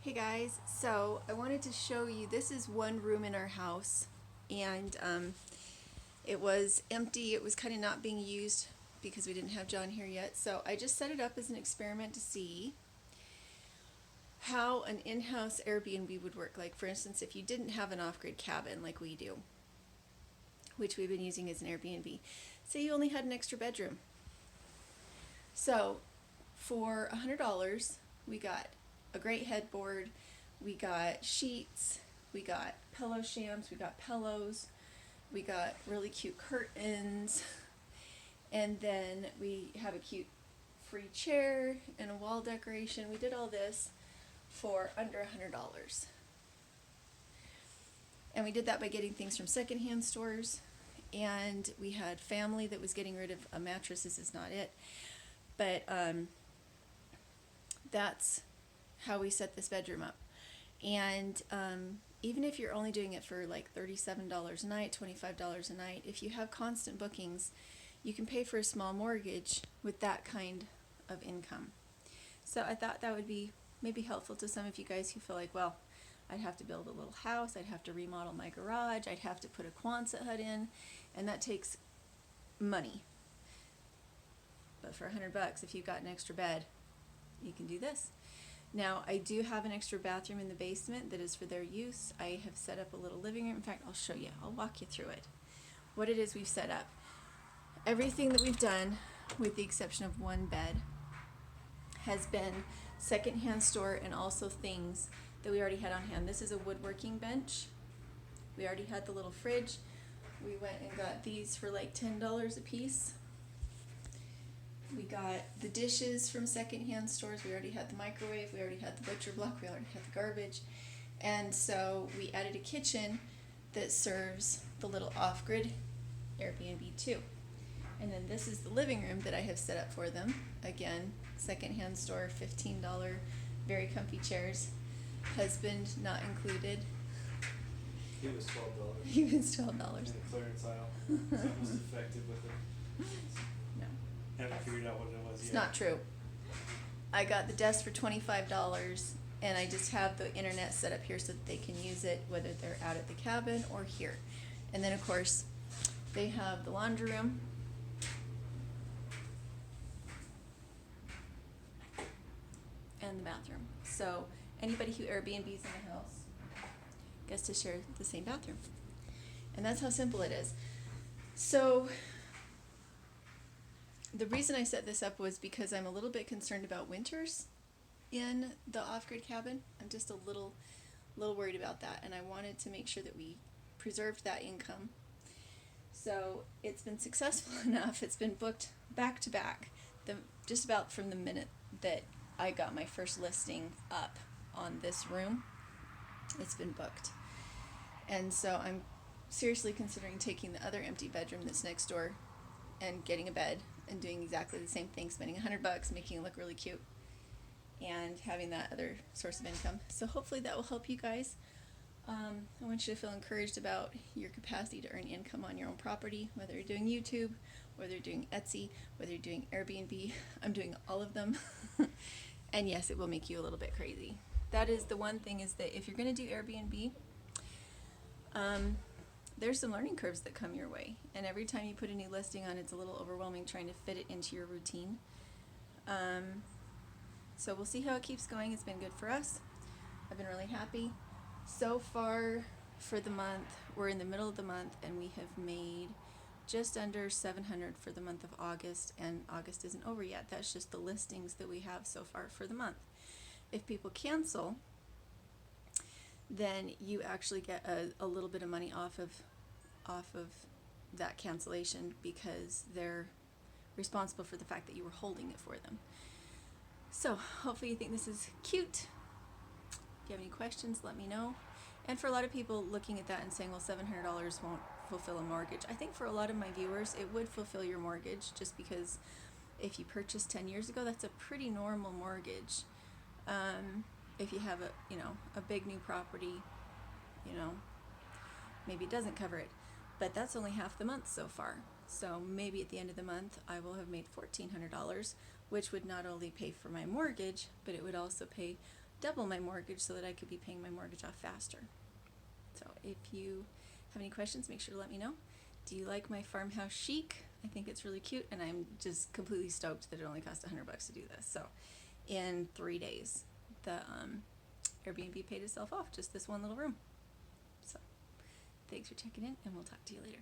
Hey guys, so I wanted to show you, this is one room in our house, and it was empty. It was kind of not being used because we didn't have John here yet, so I just set it up as an experiment to see how an in-house Airbnb would work. Like, for instance, if you didn't have an off-grid cabin like we do, which we've been using as an Airbnb, say you only had an extra bedroom. So for $100 we got a great headboard, we got sheets, we got pillow shams, we got pillows, we got really cute curtains, and then we have a cute free chair and a wall decoration. We did all this for under $100. And we did that by getting things from secondhand stores, and we had family that was getting rid of a mattress. This is not it, but that's how we set this bedroom up. And even if you're only doing it for like $37 a night, $25 a night, if you have constant bookings, you can pay for a small mortgage with that kind of income. So I thought that would be maybe helpful to some of you guys who feel like, well, I'd have to build a little house, I'd have to remodel my garage, I'd have to put a Quonset hut in, and that takes money. But for $100, if you've got an extra bed, you can do this. Now, I do have an extra bathroom in the basement that is for their use. I have set up a little living room. In fact, I'll show you. I'll walk you through it. What it is we've set up. Everything that we've done, with the exception of one bed, has been secondhand store and also things that we already had on hand. This is a woodworking bench. We already had the little fridge. We went and got these for like $10 a piece. We got the dishes from secondhand stores. We already had the microwave. We already had the butcher block. We already had the garbage. And so we added a kitchen that serves the little off-grid Airbnb too. And then this is the living room that I have set up for them. Again, secondhand store, $15, very comfy chairs. Husband not included. He was $12. He was $12. In the clearance aisle. So I was defective with it. No. Haven't figured out what it was yet. It's not true. I got the desk for $25, and I just have the internet set up here so that they can use it whether they're out at the cabin or here. And then, of course, they have the laundry room. And the bathroom. So anybody who Airbnbs in the house gets to share the same bathroom. And that's how simple it is. So the reason I set this up was because I'm a little bit concerned about winters in the off-grid cabin. I'm just a little worried about that, and I wanted to make sure that we preserved that income. So it's been successful enough. It's been booked back to back, just about from the minute that I got my first listing up on this room. It's been booked. And so I'm seriously considering taking the other empty bedroom that's next door and getting a bed and doing exactly the same thing, spending $100, making it look really cute, and having that other source of income. So hopefully that will help you guys. I want you to feel encouraged about your capacity to earn income on your own property, whether you're doing YouTube, whether you're doing Etsy, whether you're doing Airbnb. I'm doing all of them. And yes, it will make you a little bit crazy. That is the one thing, is that if you're going to do Airbnb, there's some learning curves that come your way. And every time you put a new listing on, it's a little overwhelming trying to fit it into your routine. So we'll see how it keeps going. It's been good for us. I've been really happy. So far for the month, we're in the middle of the month, and we have made just under $700 for the month of August, and August isn't over yet. That's just the listings that we have so far for the month. If people cancel, then you actually get a little bit of money off of that cancellation, because they're responsible for the fact that you were holding it for them. So hopefully you think this is cute. If you have any questions, let me know. And for a lot of people looking at that and saying, well, $700 won't fulfill a mortgage, I think for a lot of my viewers it would fulfill your mortgage, just because if you purchased 10 years ago, that's a pretty normal mortgage. If you have a big new property, maybe it doesn't cover it, but that's only half the month so far. So maybe at the end of the month I will have made $1,400, which would not only pay for my mortgage, but it would also pay double my mortgage so that I could be paying my mortgage off faster. So if you have any questions, make sure to let me know. Do you like my farmhouse chic? I think it's really cute, and I'm just completely stoked that it only cost $100 to do this. So in 3 days, the Airbnb paid itself off, just this one little room. So thanks for checking in, and we'll talk to you later.